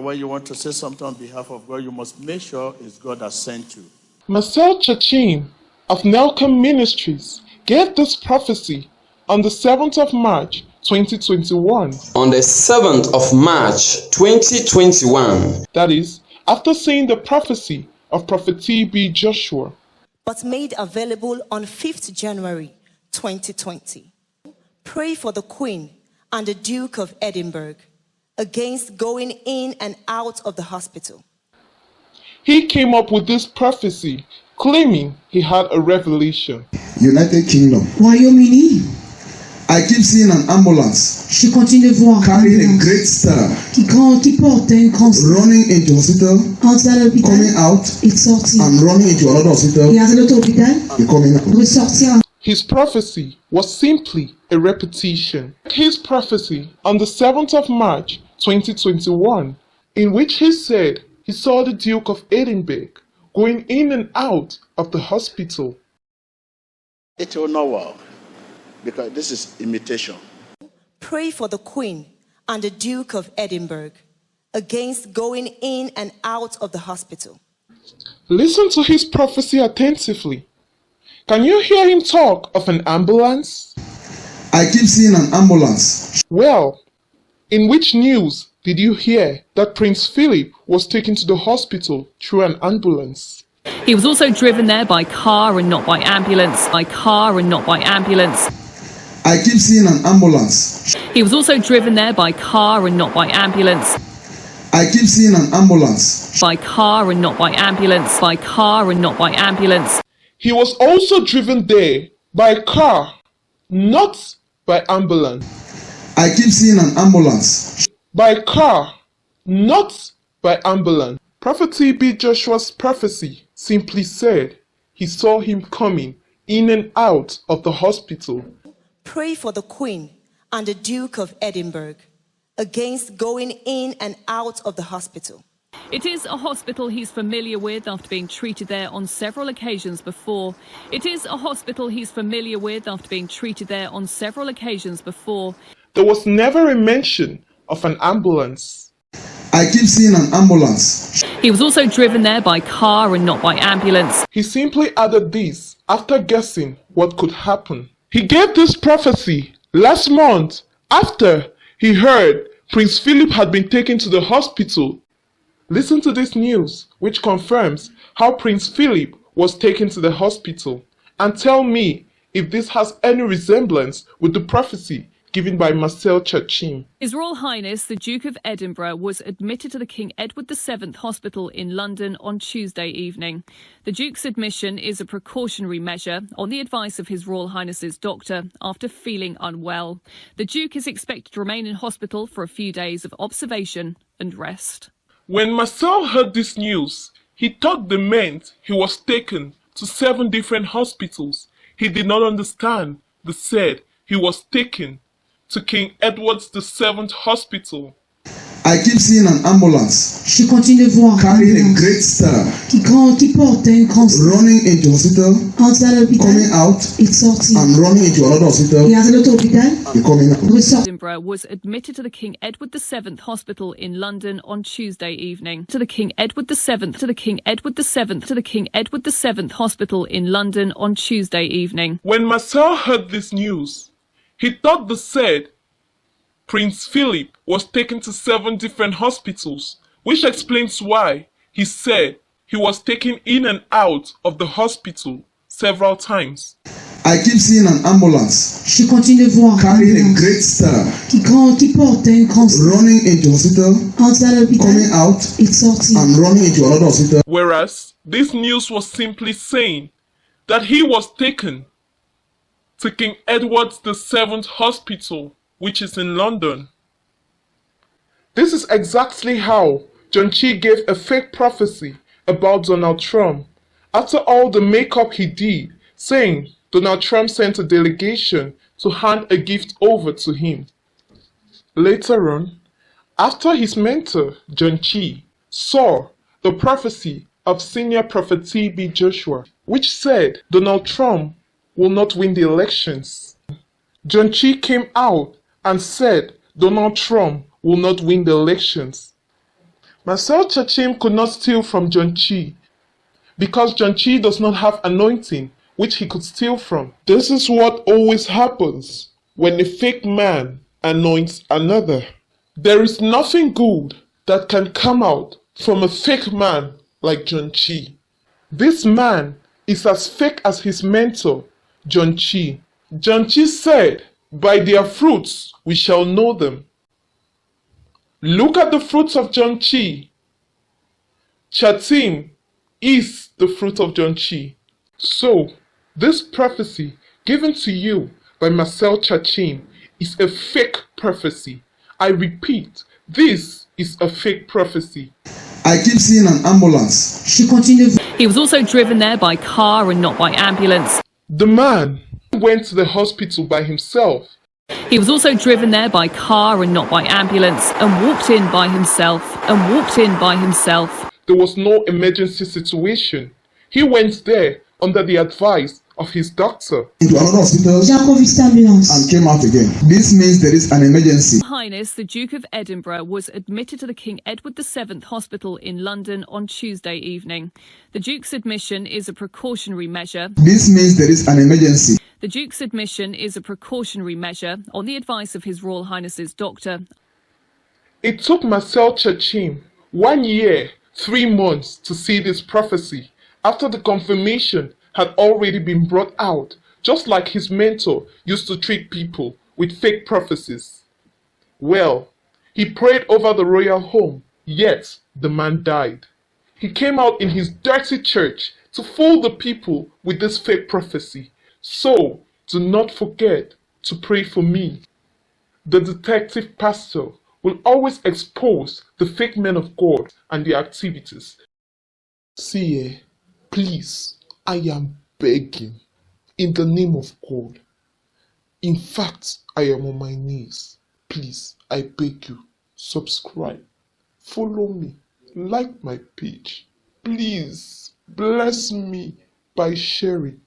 when you want to say something on behalf of God, you must make sure it's God that sent you. Marcel Chiatim of Nelcom Ministries gave this prophecy on the 7th of March 2021. On the 7th of March 2021. That is, after seeing the prophecy of Prophet T.B. Joshua. But made available on 5th January 2020. Pray for the Queen and the Duke of Edinburgh against going in and out of the hospital. He came up with this prophecy, claiming he had a revelation. United Kingdom. Royaume-Uni. I keep seeing an ambulance. Je continue de voir carrying a great star. Qui porte un grand star. Running into hospital. Entre à l'hôpital. Coming out. Et sorti. And running into another hospital. Et à l'autre hôpital. Et coming out. Ressortir. His prophecy was simply a repetition. His prophecy on the 7th of March 2021, in which he said he saw the Duke of Edinburgh going in and out of the hospital. It will not work, because this is imitation. Pray for the Queen and the Duke of Edinburgh against going in and out of the hospital. Listen to his prophecy attentively. Can you hear him talk of an ambulance? I keep seeing an ambulance. Well, in which news did you hear that Prince Philip was taken to the hospital through an ambulance? He was also driven there by car and not by ambulance. By car and not by ambulance. I keep seeing an ambulance. He was also driven there by car and not by ambulance. I keep seeing an ambulance. By car and not by ambulance. By car and not by ambulance. He was also driven there by car, not by ambulance. I keep seeing an ambulance. By car, not by ambulance. Prophet T.B. Joshua's prophecy simply said he saw him coming in and out of the hospital. Pray for the Queen and the Duke of Edinburgh against going in and out of the hospital. It is a hospital he's familiar with after being treated there on several occasions before. It is a hospital he's familiar with after being treated there on several occasions before. There was never a mention of an ambulance. I keep seeing an ambulance. He was also driven there by car and not by ambulance. He simply added this after guessing what could happen. He gave this prophecy last month after he heard Prince Philip had been taken to the hospital. Listen to this news, which confirms how Prince Philip was taken to the hospital, and tell me if this has any resemblance with the prophecy given by Marcel Chiatim. His Royal Highness the Duke of Edinburgh was admitted to the King Edward VII Hospital in London on Tuesday evening. The Duke's admission is a precautionary measure on the advice of His Royal Highness's doctor after feeling unwell. The Duke is expected to remain in hospital for a few days of observation and rest. When Marcel heard this news, he thought they meant he was taken to 7 different hospitals. He did not understand. They said he was taken to King Edward's VII Hospital. I keep seeing an ambulance. Je continue de voir carrying a great star. Qui porte un grand star. Running into hospital. Entre à l'hôpital. Coming out. Et sorti. And running into another hospital. Et à l'autre hôpital. Et coming out. Edinburgh was admitted to the King Edward VII Hospital in London on Tuesday evening. To the King Edward VII Hospital in London on Tuesday evening. When Marcel heard this news, he thought they said Prince Philip was taken to 7 different hospitals, which explains why he said he was taken in and out of the hospital several times. I keep seeing an ambulance. Je continue de voir carrying a great star. Qui porte un grand star. Running into hospital. Entre à l'hôpital. Coming out. Et sorti. And running into another hospital. Whereas this news was simply saying that he was taken to King Edward's VII Hospital, which is in London. This is exactly how John Chi gave a fake prophecy about Donald Trump after all the makeup he did, saying Donald Trump sent a delegation to hand a gift over to him. Later on, after his mentor, John Chi, saw the prophecy of senior prophet T.B. Joshua, which said Donald Trump will not win the elections, John Chi came out and said Donald Trump will not win the elections. Marcel Chiatim could not steal from John Chi because John Chi does not have anointing which he could steal from. This is what always happens when a fake man anoints another. There is nothing good that can come out from a fake man like John Chi. This man is as fake as his mentor, John Chi. John Chi said, "By their fruits we shall know them." Look at the fruits of John Chi. Chiatim is the fruit of John Chi. So, this prophecy given to you by Marcel Chiatim is a fake prophecy. I repeat, this is a fake prophecy. I keep seeing an ambulance. Je continue de voir. He was also driven there by car and not by ambulance. The man went to the hospital by himself. He was also driven there by car and not by ambulance, and walked in by himself, There was no emergency situation. He went there under the advice of his doctor. Into another hospital J'ai encore vu cette ambulance. and came out again. This means there is an emergency. His Highness the Duke of Edinburgh was admitted to the King Edward VII Hospital in London on Tuesday evening. The Duke's admission is a precautionary measure. This means there is an emergency. The Duke's admission is a precautionary measure on the advice of His Royal Highness's doctor. It took Marcel Chiatim 1 year, 3 months to see this prophecy after the confirmation had already been brought out, just like his mentor used to trick people with fake prophecies. Well, he prayed over the royal home, yet the man died. He came out in his dirty church to fool the people with this fake prophecy. So, do not forget to pray for me. The detective pastor will always expose the fake men of God and their activities. See, please, I am begging in the name of God. In fact, I am on my knees. Please, I beg you, subscribe, follow me, like my page. Please, bless me by sharing.